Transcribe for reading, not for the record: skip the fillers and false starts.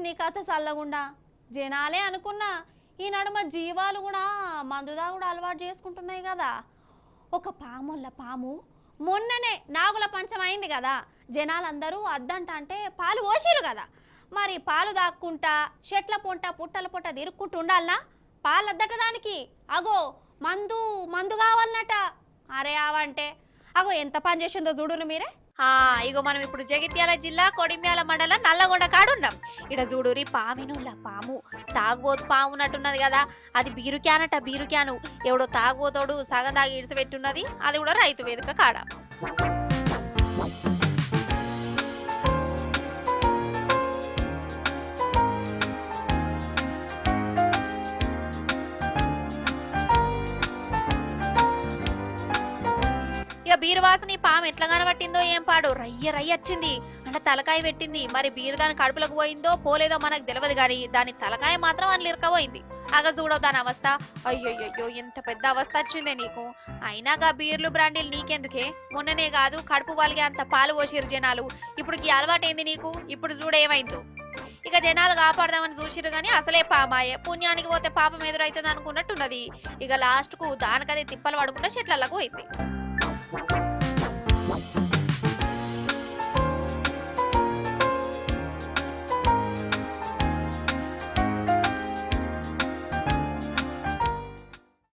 నీ కథ చల్లగుండా జనాలే అనుకున్నా ఈ నడుమ జీవాలు కూడా మందుదా కూడా అలవాటు చేసుకుంటున్నాయి కదా. ఒక పాముల పాము మొన్ననే నాగుల పంచమైంది కదా, జనాలందరూ అద్దంట అంటే పాలు పోసిరు కదా, మరి పాలు దాక్కుంటా చెట్ల పొంట పుట్టల పొట్ట తిరుక్కుంటూ ఉండాలనా? పాలు అద్దట దానికి అగో మందు మందు కావాలన్నట. అరే ఆవంటే అగో ఎంత పని చేసిందో చూడురు మీరే. ఇగో మనం ఇప్పుడు జగిత్యాల జిల్లా కొడిమ్యాల మండలం నల్లగొండ కాడున్నాం. ఇడ చూడురి పామినుల పాము తాగుబోతు పాము ఉన్నట్టున్నది కదా, అది బీరు క్యానట. బీరు క్యాను ఎవడో తాగుబోతోడు సగం తాగి ఇడిసిపెట్టున్నది, అది కూడా రైతు వేదిక కాడ. బీరువాసని పాము ఎట్లా కనబట్టిందో ఏం పాడు, రయ్య రయ్య వచ్చింది అంటే తలకాయ పెట్టింది. మరి బీరు దాని కడుపులకు పోయిందో పోలేదో మనకు తెలియదు కానీ దాని తలకాయ మాత్రం అని ఇరకపోయింది. అగ చూడవు దాని అవస్థ. అయ్యోయ్యో ఎంత పెద్ద అవస్థ వచ్చిందే నీకు. అయినాగా బీర్లు బ్రాండీలు నీకెందుకే, మొన్ననే కాదు కడుపు వాళ్ళకి అంత పాలు పోసిరు జనాలు. ఇప్పుడు ఈ అలవాటైంది నీకు, ఇప్పుడు చూడేమైందో. ఇక జనాలు కాపాడదామని చూసిరు కానీ అసలే పామాయే. పుణ్యానికి పోతే పాపం ఎదురైతుంది అనుకున్నట్టున్నది. ఇక లాస్ట్ కు దానికదే తిప్పలు పడుకుంటే చెట్లకు పోయింది.